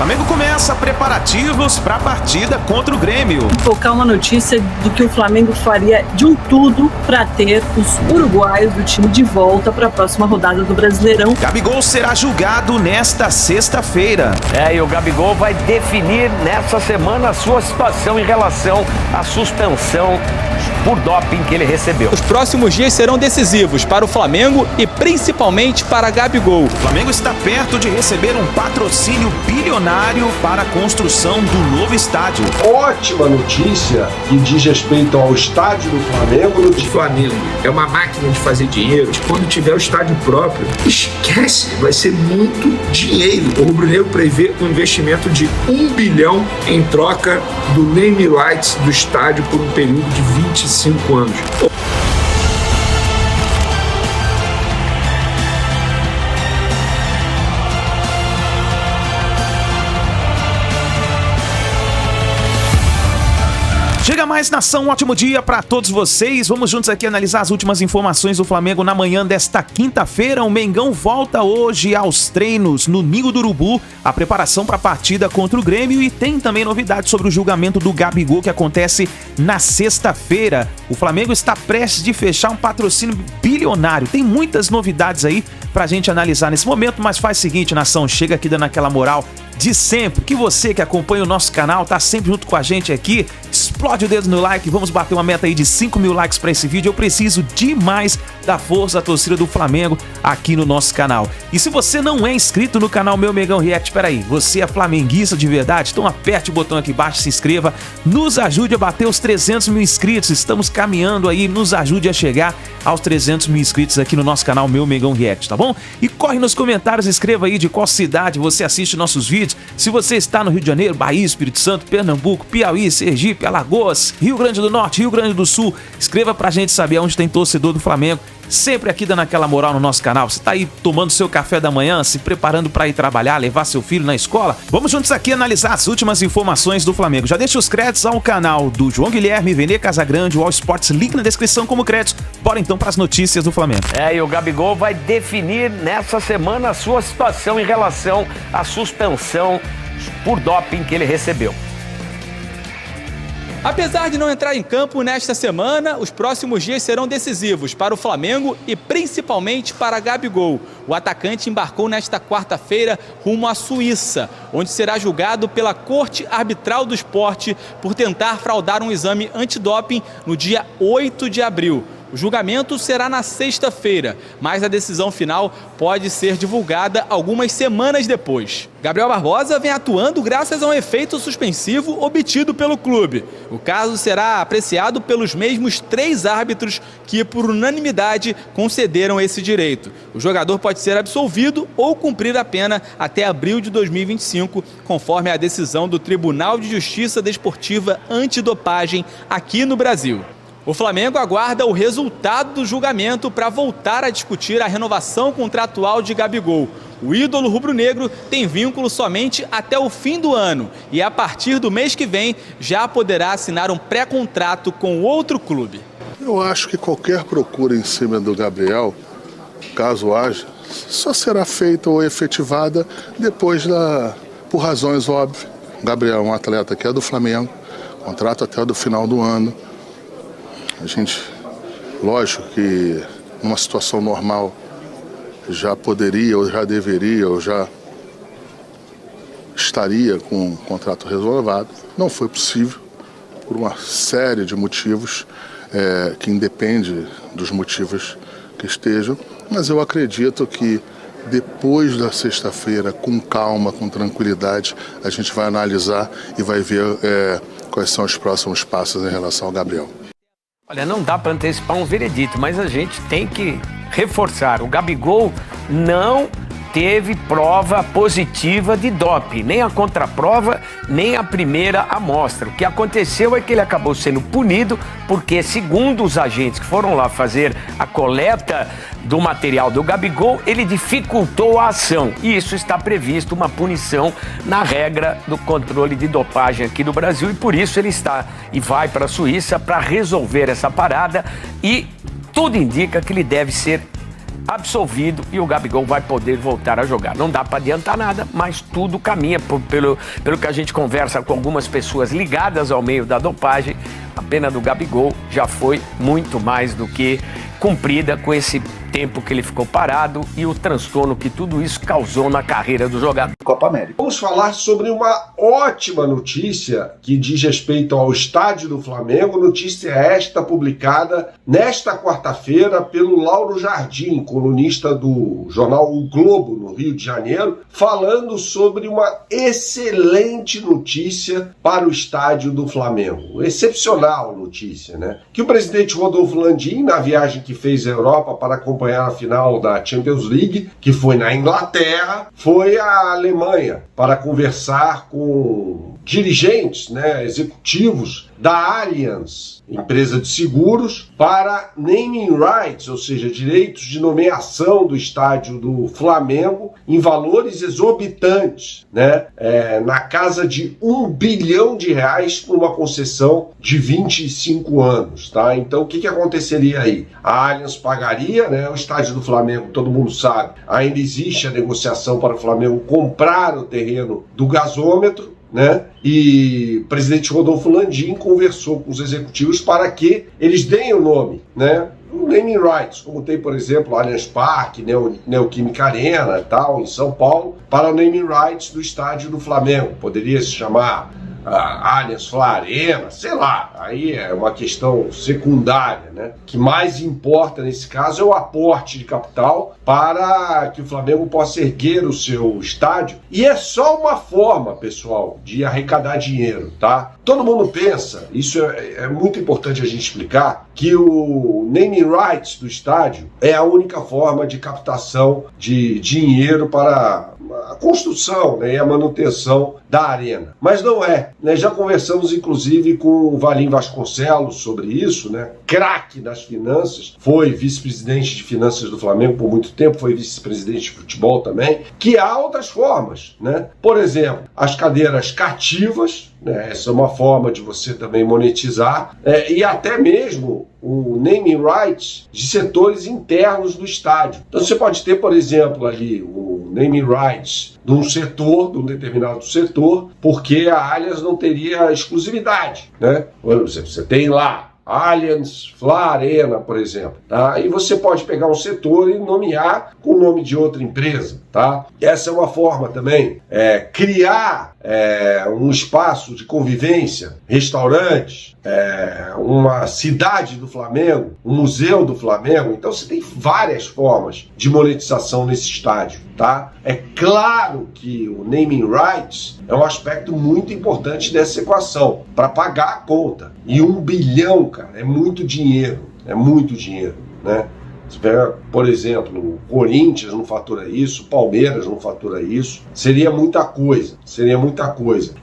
Flamengo começa preparativos para a partida contra o Grêmio. Focar uma notícia de que o Flamengo faria de um tudo para ter os uruguaios do time de volta para a próxima rodada do Brasileirão. Gabigol será julgado nesta sexta-feira. E o Gabigol vai definir nessa semana a sua situação em relação à suspensão por doping que ele recebeu. Os próximos dias serão decisivos para o Flamengo e principalmente para Gabigol. O Flamengo está perto de receber um patrocínio bilionário para a construção do novo estádio. Ótima notícia que diz respeito ao estádio do Flamengo. O Flamengo é uma máquina de fazer dinheiro. Quando tiver o estádio próprio, esquece, vai ser muito dinheiro. O rubro-negro prevê um investimento de 1 bilhão em troca do name rights do estádio por um período de 25 anos. Chega mais, nação, um ótimo dia para todos vocês. Vamos juntos aqui analisar as últimas informações do Flamengo na manhã desta quinta-feira. O Mengão volta hoje aos treinos no Ninho do Urubu, a preparação para a partida contra o Grêmio, e tem também novidades sobre o julgamento do Gabigol que acontece na sexta-feira. O Flamengo está prestes de fechar um patrocínio bilionário. Tem muitas novidades aí pra gente analisar nesse momento, mas faz o seguinte, nação, chega aqui dando aquela moral de sempre, que você que acompanha o nosso canal, tá sempre junto com a gente aqui, explode o dedo no like, vamos bater uma meta aí de 5 mil likes pra esse vídeo. Eu preciso demais da força da torcida do Flamengo aqui no nosso canal. E se você não é inscrito no canal Meu Mengão React, peraí, você é flamenguista de verdade? Então aperte o botão aqui embaixo, se inscreva, nos ajude a bater os 300 mil inscritos, estamos caminhando aí, nos ajude a chegar aos 300 mil inscritos aqui no nosso canal Meu Mengão React, tá bom? E corre nos comentários, escreva aí de qual cidade você assiste nossos vídeos. Se você está no Rio de Janeiro, Bahia, Espírito Santo, Pernambuco, Piauí, Sergipe, Alagoas, Rio Grande do Norte, Rio Grande do Sul, escreva pra gente saber onde tem torcedor do Flamengo. Sempre aqui dando aquela moral no nosso canal. Você tá aí tomando seu café da manhã, se preparando para ir trabalhar, levar seu filho na escola? Vamos juntos aqui analisar as últimas informações do Flamengo. Já deixa os créditos ao canal do João Guilherme, Vene Casagrande, o All Sports, link na descrição como créditos. Bora então para as notícias do Flamengo. E o Gabigol vai definir nessa semana a sua situação em relação à suspensão por doping que ele recebeu. Apesar de não entrar em campo nesta semana, os próximos dias serão decisivos para o Flamengo e principalmente para Gabigol. O atacante embarcou nesta quarta-feira rumo à Suíça, onde será julgado pela Corte Arbitral do Esporte por tentar fraudar um exame antidoping no dia 8 de abril. O julgamento será na sexta-feira, mas a decisão final pode ser divulgada algumas semanas depois. Gabriel Barbosa vem atuando graças a um efeito suspensivo obtido pelo clube. O caso será apreciado pelos mesmos 3 árbitros que, por unanimidade, concederam esse direito. O jogador pode ser absolvido ou cumprir a pena até abril de 2025, conforme a decisão do Tribunal de Justiça Desportiva Antidopagem aqui no Brasil. O Flamengo aguarda o resultado do julgamento para voltar a discutir a renovação contratual de Gabigol. O ídolo rubro-negro tem vínculo somente até o fim do ano e a partir do mês que vem já poderá assinar um pré-contrato com outro clube. Eu acho que qualquer procura em cima do Gabriel, caso haja, só será feita ou efetivada depois por razões óbvias. O Gabriel é um atleta que é do Flamengo, contrato até do final do ano. A gente, lógico que numa situação normal já poderia, ou já deveria, ou já estaria com o contrato renovado. Não foi possível, por uma série de motivos, que independe dos motivos que estejam, mas eu acredito que depois da sexta-feira, com calma, com tranquilidade, a gente vai analisar e vai ver quais são os próximos passos em relação ao Gabriel. Olha, não dá para antecipar um veredito, mas a gente tem que reforçar. O Gabigol não teve prova positiva de doping, nem a contraprova, nem a primeira amostra. O que aconteceu é que ele acabou sendo punido porque, segundo os agentes que foram lá fazer a coleta do material do Gabigol, ele dificultou a ação. E isso está previsto, uma punição na regra do controle de dopagem aqui do Brasil, e por isso ele está e vai para a Suíça para resolver essa parada, e tudo indica que ele deve ser absolvido e o Gabigol vai poder voltar a jogar. Não dá para adiantar nada, mas tudo caminha pelo que a gente conversa com algumas pessoas ligadas ao meio da dopagem. A pena do Gabigol já foi muito mais do que cumprida com esse tempo que ele ficou parado e o transtorno que tudo isso causou na carreira do jogador. Copa América. Vamos falar sobre uma ótima notícia que diz respeito ao estádio do Flamengo. Notícia esta publicada nesta quarta-feira pelo Lauro Jardim, colunista do jornal O Globo, no Rio de Janeiro, falando sobre uma excelente notícia para o estádio do Flamengo. Excepcional notícia, né? Que o presidente Rodolfo Landim, na viagem que fez à Europa para acompanhar a final da Champions League, que foi na Inglaterra, foi à Alemanha para conversar com dirigentes, né, executivos da Allianz, empresa de seguros, para naming rights, ou seja, direitos de nomeação do estádio do Flamengo em valores exorbitantes, né, na casa de R$1 bilhão por uma concessão de 25 anos, tá? Então o que aconteceria aí? A Allianz pagaria, né, o estádio do Flamengo, todo mundo sabe, ainda existe a negociação para o Flamengo comprar o terreno do gasômetro, né? E o presidente Rodolfo Landim conversou com os executivos para que eles deem o nome, né? O naming rights, como tem, por exemplo, Allianz Parque, Neoquímica Arena e tal, em São Paulo, para o naming rights do estádio do Flamengo. Poderia se chamar Allianz Fla Arena, sei lá, aí é uma questão secundária, né? O que mais importa nesse caso é o aporte de capital para que o Flamengo possa erguer o seu estádio, e é só uma forma, pessoal, de arrecadar dinheiro, tá? Todo mundo pensa, isso é muito importante a gente explicar, que o naming rights do estádio é a única forma de captação de dinheiro para a construção, né, e a manutenção da arena. Mas não é, né? Já conversamos inclusive com o Valim Vasconcelos sobre isso, né? Craque das finanças, foi vice-presidente de finanças do Flamengo por muito tempo, foi vice-presidente de futebol também, que há outras formas, né? Por exemplo, as cadeiras cativas, né? Essa é uma forma de você também monetizar, e até mesmo o naming rights de setores internos do estádio. Então você pode ter, por exemplo, ali o naming rights de um setor, de um determinado setor, porque a Allianz não teria exclusividade, né? Você tem lá Allianz Fla Arena, por exemplo, tá? E você pode pegar um setor e nomear com o nome de outra empresa, tá? Essa é uma forma também, criar um espaço de convivência, restaurantes, uma cidade do Flamengo, um museu do Flamengo. Então você tem várias formas de monetização nesse estádio, tá? É claro que o naming rights é um aspecto muito importante dessa equação, para pagar a conta. E R$1 bilhão, cara, é muito dinheiro, né? Se pega, por exemplo, o Corinthians não fatura isso, o Palmeiras não fatura isso, seria muita coisa.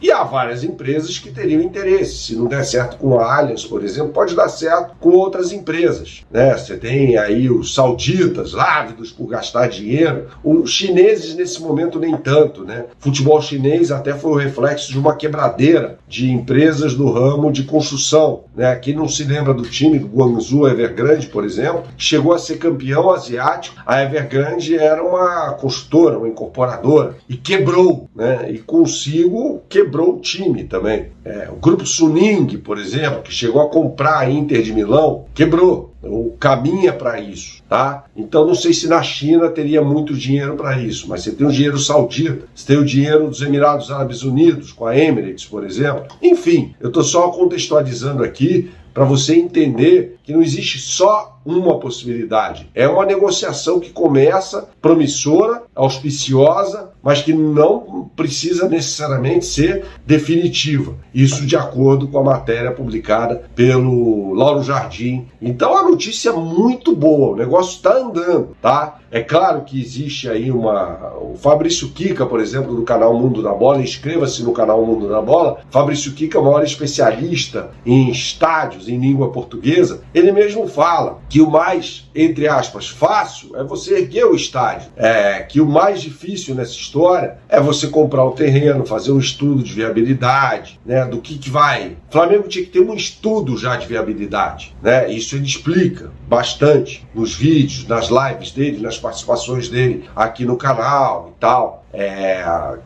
E há várias empresas que teriam interesse. Se não der certo com a Allianz, por exemplo, pode dar certo com outras empresas, né? Você tem aí os sauditas, ávidos por gastar dinheiro, os chineses nesse momento nem tanto, né? Futebol chinês até foi o reflexo de uma quebradeira de empresas do ramo de construção, né? Quem não se lembra do time do Guangzhou Evergrande, por exemplo, que chegou a ser campeão asiático. A Evergrande era uma construtora, uma incorporadora, e quebrou, né? E consigo quebrou o time também. O grupo Suning, por exemplo, que chegou a comprar a Inter de Milão, quebrou. Então, caminha para isso, tá? Então não sei se na China teria muito dinheiro para isso, mas você tem o dinheiro saudita, você tem o dinheiro dos Emirados Árabes Unidos, com a Emirates, por exemplo. Enfim, eu estou só contextualizando aqui para você entender que não existe só uma possibilidade. É uma negociação que começa promissora, auspiciosa, mas que não precisa necessariamente ser definitiva. Isso de acordo com a matéria publicada pelo Lauro Jardim. Então a notícia é muito boa, o negócio está andando, tá? É claro que existe aí o Fabrício Kika, por exemplo, do canal Mundo da Bola, inscreva-se no canal Mundo da Bola. Fabrício Kika é o maior especialista em estádios, em língua portuguesa. Ele mesmo fala que o mais, entre aspas, fácil é você erguer o estádio. Que o mais difícil nessa história é você comprar o terreno, fazer um estudo de viabilidade, né, do que vai. O Flamengo tinha que ter um estudo já de viabilidade, né? Isso ele explica bastante nos vídeos, nas lives dele, nas participações dele aqui no canal e tal.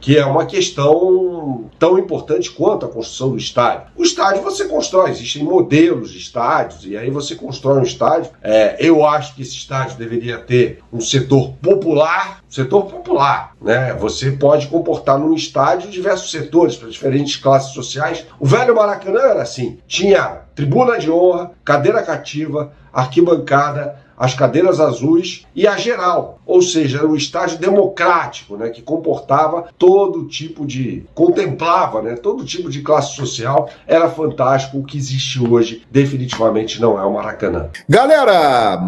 Que é uma questão tão importante quanto a construção do estádio. O estádio você constrói, existem modelos de estádios, e aí você constrói um estádio. Eu acho que esse estádio deveria ter um setor popular, né? Você pode comportar num estádio diversos setores para diferentes classes sociais. O velho Maracanã era assim, tinha tribuna de honra, cadeira cativa, arquibancada, as cadeiras azuis e a geral, ou seja, era um estádio democrático, né, que comportava contemplava, né, todo tipo de classe social. Era fantástico. O que existe hoje definitivamente não é o Maracanã. Galera,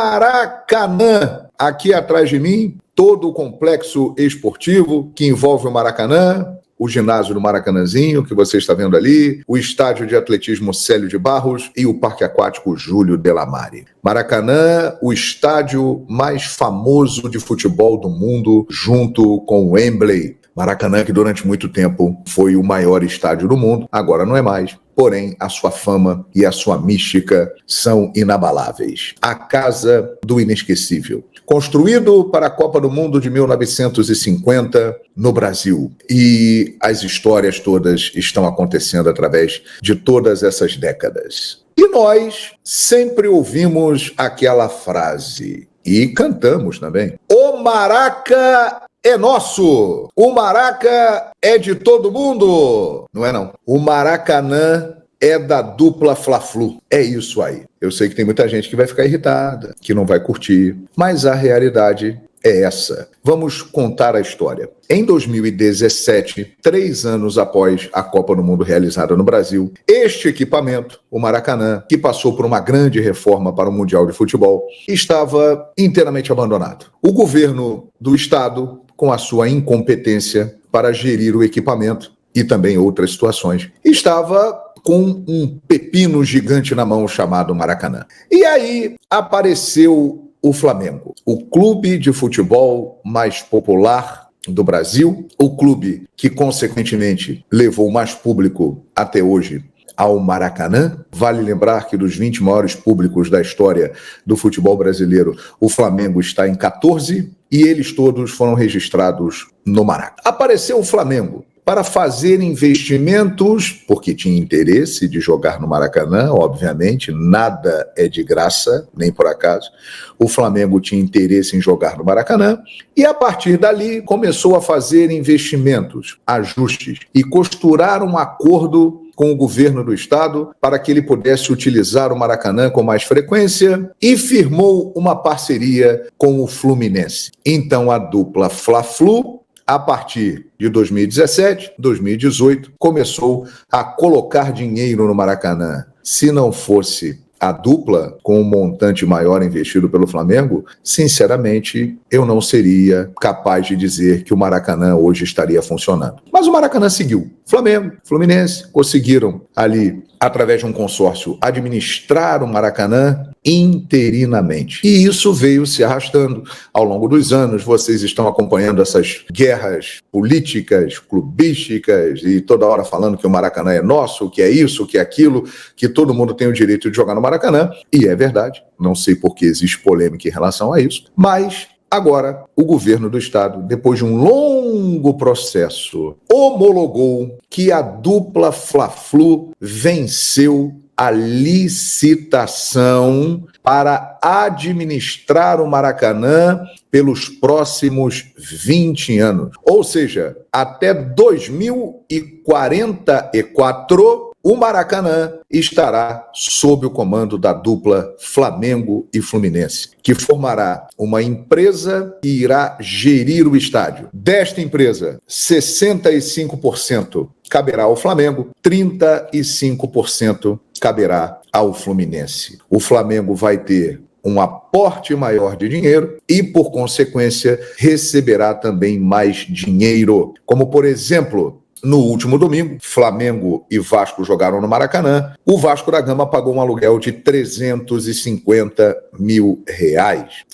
Maracanã, aqui atrás de mim, todo o complexo esportivo que envolve o Maracanã, o ginásio do Maracanãzinho, que você está vendo ali, o estádio de atletismo Célio de Barros e o parque aquático Júlio Delamare. Maracanã, o estádio mais famoso de futebol do mundo, junto com o Wembley. Maracanã, que durante muito tempo foi o maior estádio do mundo, agora não é mais. Porém, a sua fama e a sua mística são inabaláveis. A Casa do Inesquecível. Construído para a Copa do Mundo de 1950 no Brasil. E as histórias todas estão acontecendo através de todas essas décadas. E nós sempre ouvimos aquela frase, e cantamos também: o Maraca é nosso! O Maraca é de todo mundo! Não é não. O Maracanã é da dupla Fla-Flu. É isso aí. Eu sei que tem muita gente que vai ficar irritada, que não vai curtir, mas a realidade é essa. Vamos contar a história. Em 2017, 3 anos após a Copa do Mundo realizada no Brasil, este equipamento, o Maracanã, que passou por uma grande reforma para o Mundial de Futebol, estava inteiramente abandonado. O governo do estado, com a sua incompetência para gerir o equipamento e também outras situações, estava com um pepino gigante na mão chamado Maracanã. E aí apareceu o Flamengo, o clube de futebol mais popular do Brasil, o clube que, consequentemente, levou mais público até hoje ao Maracanã. Vale lembrar que dos 20 maiores públicos da história do futebol brasileiro, o Flamengo está em 14 e eles todos foram registrados no Maracanã. Apareceu o Flamengo para fazer investimentos, porque tinha interesse de jogar no Maracanã, obviamente, nada é de graça, nem por acaso. O Flamengo tinha interesse em jogar no Maracanã e, a partir dali, começou a fazer investimentos, ajustes e costurar um acordo com o governo do estado para que ele pudesse utilizar o Maracanã com mais frequência e firmou uma parceria com o Fluminense. Então, a dupla Fla-Flu, a partir de 2017, 2018, começou a colocar dinheiro no Maracanã. Se não fosse a dupla, com um montante maior investido pelo Flamengo, sinceramente, eu não seria capaz de dizer que o Maracanã hoje estaria funcionando. Mas o Maracanã seguiu. Flamengo, Fluminense conseguiram ali, através de um consórcio, administrar o Maracanã interinamente. E isso veio se arrastando ao longo dos anos. Vocês estão acompanhando essas guerras políticas, clubísticas, e toda hora falando que o Maracanã é nosso, que é isso, que é aquilo, que todo mundo tem o direito de jogar no Maracanã. E é verdade. Não sei por que existe polêmica em relação a isso, mas agora, o governo do estado, depois de um longo processo, homologou que a dupla Fla-Flu venceu a licitação para administrar o Maracanã pelos próximos 20 anos. Ou seja, até 2044, o Maracanã estará sob o comando da dupla Flamengo e Fluminense, que formará uma empresa que irá gerir o estádio. Desta empresa, 65% caberá ao Flamengo, 35% caberá ao Fluminense. O Flamengo vai ter um aporte maior de dinheiro e, por consequência, receberá também mais dinheiro. Como, por exemplo, no último domingo, Flamengo e Vasco jogaram no Maracanã. O Vasco da Gama pagou um aluguel de R$350 mil.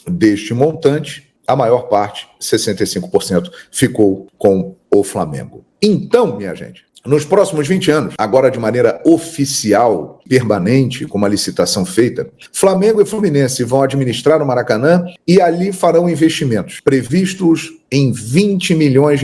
Deste montante, a maior parte, 65%, ficou com o Flamengo. Então, minha gente, nos próximos 20 anos, agora de maneira oficial, permanente, com uma licitação feita, Flamengo e Fluminense vão administrar o Maracanã e ali farão investimentos previstos em R$20 milhões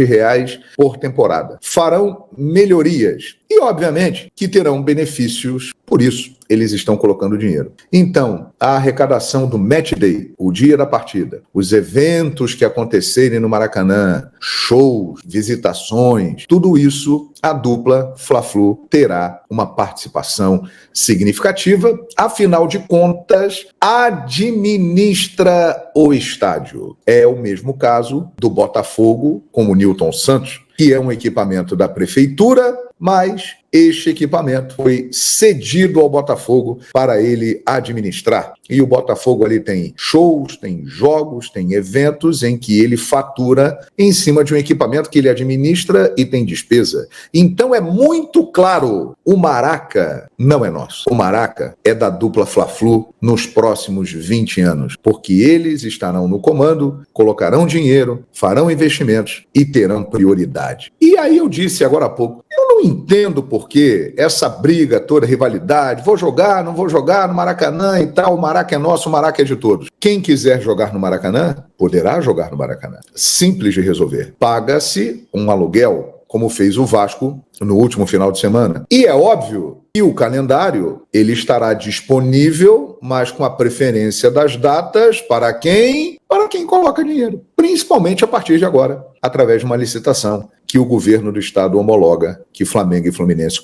por temporada. Farão melhorias e, obviamente, que terão benefícios por isso. Eles estão colocando dinheiro. Então, a arrecadação do Match Day, o dia da partida, os eventos que acontecerem no Maracanã, shows, visitações, tudo isso, a dupla Fla-Flu terá uma participação significativa. Afinal de contas, administra o estádio. É o mesmo caso do Botafogo com o Newton Santos, que é um equipamento da prefeitura, mas este equipamento foi cedido ao Botafogo para ele administrar. E o Botafogo ali tem shows, tem jogos, tem eventos em que ele fatura em cima de um equipamento que ele administra e tem despesa. Então é muito claro, o Maraca não é nosso. O Maraca é da dupla Fla-Flu nos próximos 20 anos, porque eles estarão no comando, colocarão dinheiro, farão investimentos e terão prioridade. E aí eu disse agora há pouco, eu não entendo por que essa briga toda, rivalidade, vou jogar, não vou jogar no Maracanã e tal, o Maraca é nosso, o Maraca é de todos. Quem quiser jogar no Maracanã, poderá jogar no Maracanã. Simples de resolver. Paga-se um aluguel, como fez o Vasco no último final de semana. E é óbvio que o calendário ele estará disponível, mas com a preferência das datas para quem coloca dinheiro. Principalmente a partir de agora, através de uma licitação que o governo do estado homologa, que Flamengo e Fluminense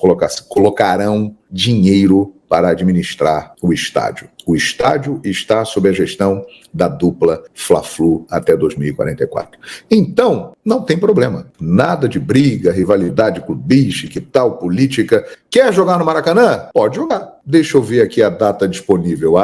colocarão dinheiro para administrar o estádio. O estádio está sob a gestão da dupla Fla-Flu até 2044. Então, não tem problema. Nada de briga, rivalidade clubística, que tal, política. Quer jogar no Maracanã? Pode jogar. Deixa eu ver aqui a data disponível.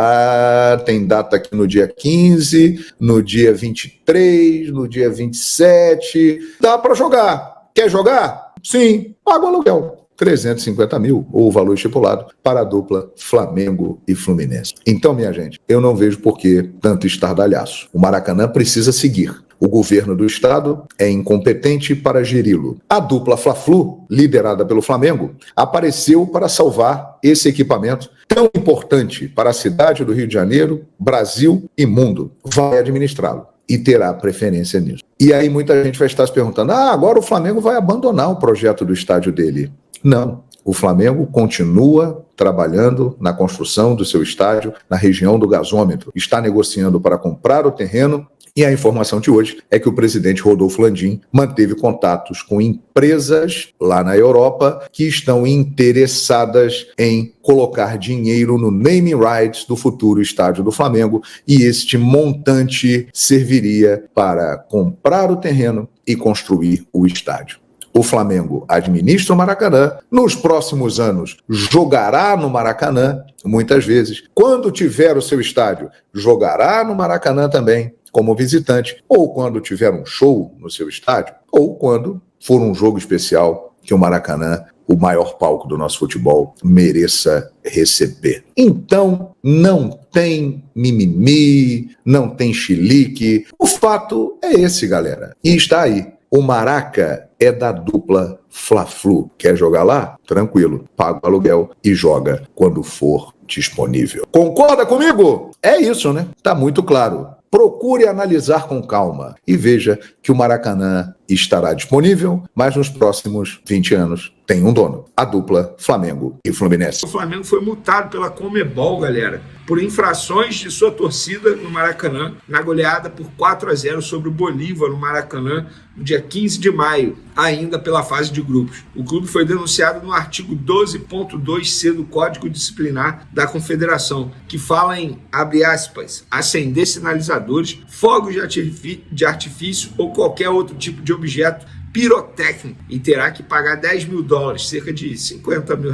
Tem data aqui no dia 15, no dia 23, no dia 27. Dá para jogar. Quer jogar? Sim. Paga o aluguel. 350 mil, ou o valor estipulado, para a dupla Flamengo e Fluminense. Então, minha gente, eu não vejo por que tanto estardalhaço. O Maracanã precisa seguir. O governo do estado é incompetente para geri-lo. A dupla Fla-Flu, liderada pelo Flamengo, apareceu para salvar esse equipamento tão importante para a cidade do Rio de Janeiro, Brasil e mundo. Vai administrá-lo e terá preferência nisso. E aí muita gente vai estar se perguntando, agora o Flamengo vai abandonar o projeto do estádio dele. Não, o Flamengo continua trabalhando na construção do seu estádio na região do gasômetro. Está negociando para comprar o terreno e a informação de hoje é que o presidente Rodolfo Landim manteve contatos com empresas lá na Europa que estão interessadas em colocar dinheiro no naming rights do futuro estádio do Flamengo e este montante serviria para comprar o terreno e construir o estádio. O Flamengo administra o Maracanã, nos próximos anos jogará no Maracanã, muitas vezes. Quando tiver o seu estádio, jogará no Maracanã também, como visitante, ou quando tiver um show no seu estádio, ou quando for um jogo especial que o Maracanã, o maior palco do nosso futebol, mereça receber. Então, não tem mimimi, não tem chilique. O fato é esse, galera. E está aí. O Maraca é da dupla Fla-Flu. Quer jogar lá? Tranquilo. Paga o aluguel e joga quando for disponível. Concorda comigo? É isso, né? Tá muito claro. Procure analisar com calma e veja que o Maracanã estará disponível, mas nos próximos 20 anos tem um dono, a dupla Flamengo e Fluminense. O Flamengo foi multado pela Conmebol, galera, por infrações de sua torcida no Maracanã, na goleada por 4-0 sobre o Bolívar no Maracanã, no dia 15 de maio, ainda pela fase de grupos. O clube foi denunciado no artigo 12.2c do Código Disciplinar da Confederação, que fala em, abre aspas, acender sinalizadores, fogos de artifício ou qualquer outro tipo de objeto pirotécnico e terá que pagar $10 mil, cerca de R$50 mil,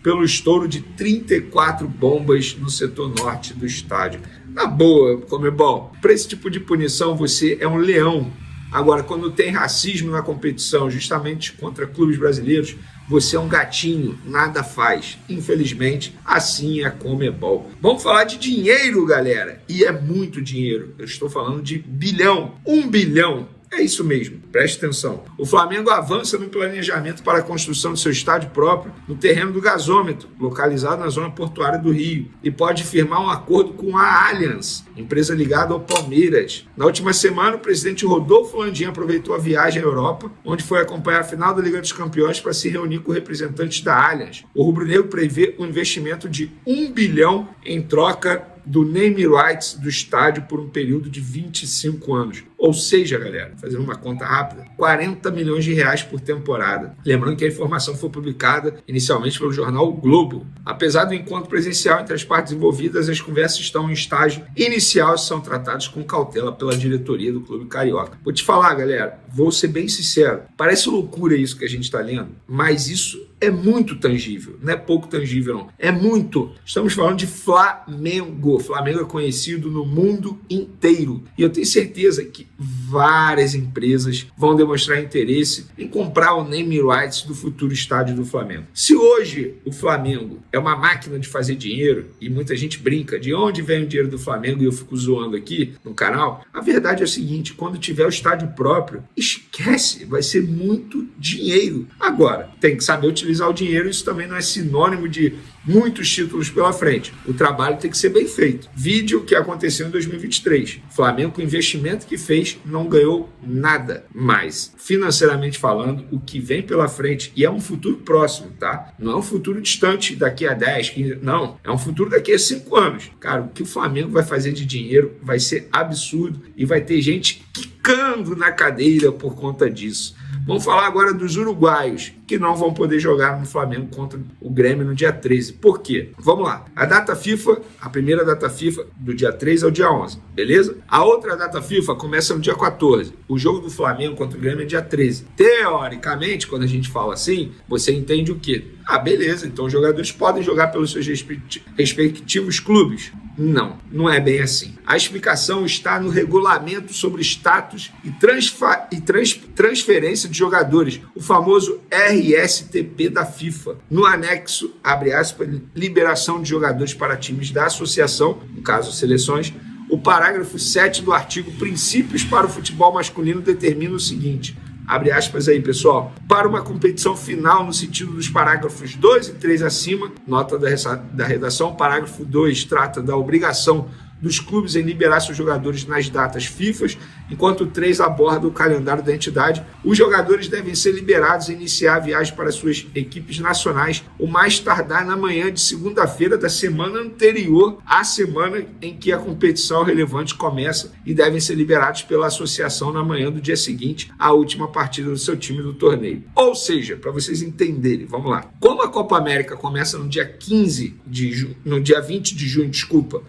pelo estouro de 34 bombas no setor norte do estádio. Na boa, Conmebol, para esse tipo de punição você é um leão Agora, quando tem racismo na competição, justamente contra clubes brasileiros, você é um gatinho, nada faz. Infelizmente, assim é a Conmebol. Vamos falar de dinheiro, galera. E é muito dinheiro. Eu estou falando de bilhão. 1 bilhão. É isso mesmo, preste atenção. O Flamengo avança no planejamento para a construção de seu estádio próprio no terreno do Gasômetro, localizado na zona portuária do Rio, e pode firmar um acordo com a Allianz, empresa ligada ao Palmeiras. Na última semana, o presidente Rodolfo Landim aproveitou a viagem à Europa, onde foi acompanhar a final da Liga dos Campeões para se reunir com representantes da Allianz. O rubro-negro prevê um investimento de 1 bilhão em troca do name rights do estádio por um período de 25 anos. Ou seja, galera, fazendo uma conta rápida, 40 milhões de reais por temporada. Lembrando que a informação foi publicada inicialmente pelo jornal o Globo. Apesar do encontro presencial entre as partes envolvidas, as conversas estão em estágio inicial e são tratadas com cautela pela diretoria do Clube Carioca. Vou te falar, galera, vou ser bem sincero, parece loucura isso que a gente está lendo, mas isso é muito tangível, não é pouco tangível não, é muito. Estamos falando de Flamengo. Flamengo é conhecido no mundo inteiro e eu tenho certeza que várias empresas vão demonstrar interesse em comprar o name rights do futuro estádio do Flamengo. Se hoje o Flamengo é uma máquina de fazer dinheiro e muita gente brinca de onde vem o dinheiro do Flamengo e eu fico zoando aqui no canal, a verdade é o seguinte, quando tiver o estádio próprio, esquece, vai ser muito dinheiro. Agora, tem que saber utilizar o dinheiro, isso também não é sinônimo de muitos títulos pela frente. O trabalho tem que ser bem feito. Vídeo que aconteceu em 2023. Flamengo, com o investimento que fez, não ganhou nada. Mas, financeiramente falando, o que vem pela frente, e é um futuro próximo, tá? Não é um futuro distante daqui a 10, 15, não. É um futuro daqui a 5 anos. Cara, o que o Flamengo vai fazer de dinheiro vai ser absurdo e vai ter gente quicando na cadeira por conta disso. Vamos falar agora dos uruguaios, que não vão poder jogar no Flamengo contra o Grêmio no dia 13. Por quê? Vamos lá. A data FIFA, a primeira data FIFA do dia 13 ao dia 11, beleza? A outra data FIFA começa no dia 14. O jogo do Flamengo contra o Grêmio é dia 13. Teoricamente, quando a gente fala assim, você entende o quê? Ah, beleza, então os jogadores podem jogar pelos seus respectivos clubes. Não, não é bem assim. A explicação está no regulamento sobre status e transferência de jogadores, o famoso RSTP da FIFA. No anexo, abre aspas, liberação de jogadores para times da associação, no caso seleções, o parágrafo 7 do artigo Princípios para o Futebol Masculino determina o seguinte, abre aspas aí, pessoal, para uma competição final no sentido dos parágrafos 2 e 3 acima, nota da redação, parágrafo 2 trata da obrigação dos clubes em liberar seus jogadores nas datas FIFA, enquanto o 3 aborda o calendário da entidade. Os jogadores devem ser liberados e iniciar a viagem para suas equipes nacionais o mais tardar na manhã de segunda-feira da semana anterior à semana em que a competição relevante começa e devem ser liberados pela associação na manhã do dia seguinte à última partida do seu time do torneio. Ou seja, para vocês entenderem, vamos lá. Como a Copa América começa no dia 20 de junho,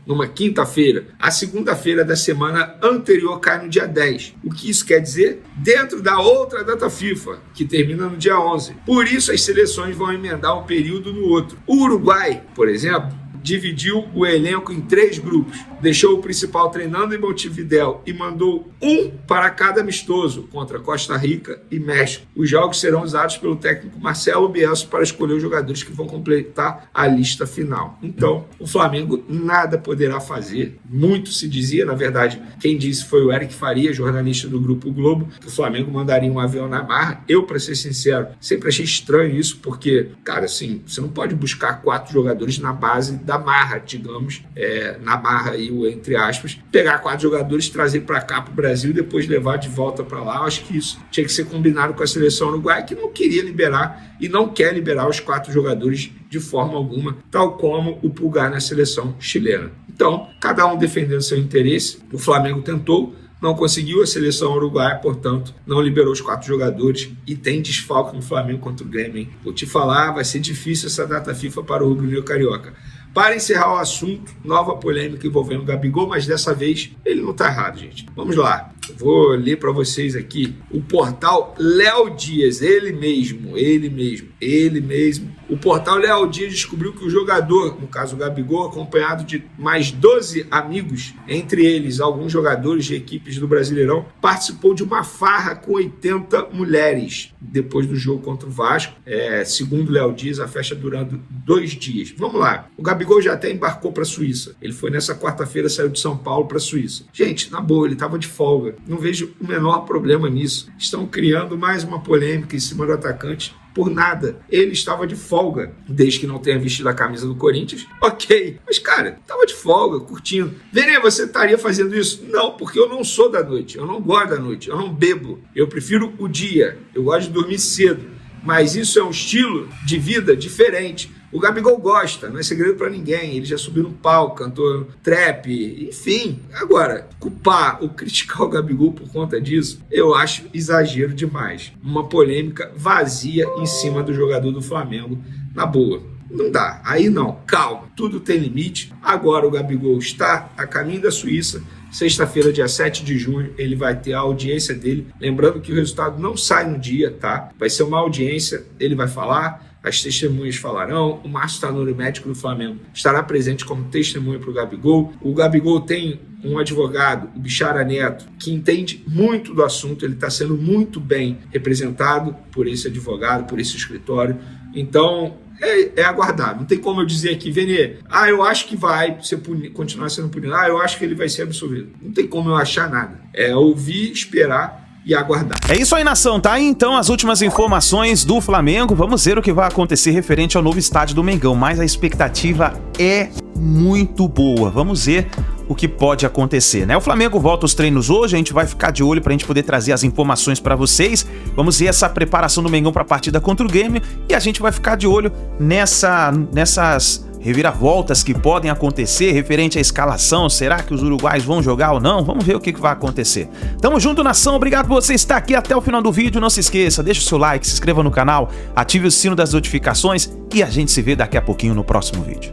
numa quinta-feira, a segunda-feira da semana anterior cai no dia 10. O que isso quer dizer? Dentro da outra data FIFA, que termina no dia 11. Por isso, as seleções vão emendar um período no outro. O Uruguai, por exemplo, dividiu o elenco em 3 grupos, deixou o principal treinando em Montevidéu e mandou um para cada amistoso contra Costa Rica e México. Os jogos serão usados pelo técnico Marcelo Bielsa para escolher os jogadores que vão completar a lista final. Então, o Flamengo nada poderá fazer. Muito se dizia, na verdade, quem disse foi o Eric Faria, jornalista do Grupo Globo, que o Flamengo mandaria um avião na marra. Eu, para ser sincero, sempre achei estranho isso, porque, cara, assim, você não pode buscar 4 jogadores na base da marra, digamos, na marra aí, entre aspas, pegar 4 jogadores, trazer para cá para o Brasil e depois levar de volta para lá. Eu acho que isso tinha que ser combinado com a seleção uruguaia, que não queria liberar e não quer liberar os 4 jogadores de forma alguma, tal como o Pulgar na seleção chilena. Então, cada um defendendo seu interesse. O Flamengo tentou, não conseguiu, a seleção uruguaia, portanto, não liberou os 4 jogadores e tem desfalque no Flamengo contra o Grêmio, hein? Vou te falar, vai ser difícil essa data FIFA para o rubro-negro carioca. Para encerrar o assunto, nova polêmica envolvendo o Gabigol, mas dessa vez ele não tá errado, gente. Vamos lá. Vou ler para vocês aqui o portal Léo Dias, ele mesmo. O portal Léo Dias descobriu que o jogador, no caso o Gabigol, acompanhado de mais 12 amigos, entre eles alguns jogadores de equipes do Brasileirão, participou de uma farra com 80 mulheres depois do jogo contra o Vasco. Segundo Léo Dias, a festa durando 2 dias. Vamos lá. O Gabigol já até embarcou para a Suíça. Ele foi nessa quarta-feira, saiu de São Paulo para a Suíça. Gente, na boa, ele estava de folga. Não vejo o menor problema nisso. Estão criando mais uma polêmica em cima do atacante por nada. Ele estava de folga, desde que não tenha vestido a camisa do Corinthians. Ok, mas cara, estava de folga, curtindo. Vene, você estaria fazendo isso? Não, porque eu não sou da noite, eu não gosto da noite, eu não bebo, eu prefiro o dia, eu gosto de dormir cedo, mas isso é um estilo de vida diferente. O Gabigol gosta, não é segredo para ninguém, ele já subiu no palco, cantou trap, enfim. Agora, culpar ou criticar o Gabigol por conta disso, eu acho exagero demais. Uma polêmica vazia em cima do jogador do Flamengo, na boa. Não dá, aí não, calma, tudo tem limite. Agora o Gabigol está a caminho da Suíça. Sexta-feira, dia 7 de junho, ele vai ter a audiência dele. Lembrando que o resultado não sai no dia, tá? Vai ser uma audiência, ele vai falar, as testemunhas falarão, o Márcio Tanuri, médico do Flamengo, estará presente como testemunha para o Gabigol. O Gabigol tem um advogado, o Bichara Neto, que entende muito do assunto, ele está sendo muito bem representado por esse advogado, por esse escritório. Então, é aguardar. Não tem como eu dizer aqui, Vene, eu acho que vai continuar sendo punido, eu acho que ele vai ser absolvido. Não tem como eu achar nada. É ouvir, esperar e aguardar. É isso aí, nação, tá? Então, as últimas informações do Flamengo. Vamos ver o que vai acontecer referente ao novo estádio do Mengão, mas a expectativa é muito boa. Vamos ver o que pode acontecer, né? O Flamengo volta aos treinos hoje, a gente vai ficar de olho pra gente poder trazer as informações pra vocês. Vamos ver essa preparação do Mengão pra partida contra o Grêmio e a gente vai ficar de olho nessas reviravoltas que podem acontecer referente à escalação. Será que os uruguaios vão jogar ou não? Vamos ver o que vai acontecer. Tamo junto, nação. Obrigado por você estar aqui até o final do vídeo. Não se esqueça, deixa o seu like, se inscreva no canal, ative o sino das notificações e a gente se vê daqui a pouquinho no próximo vídeo.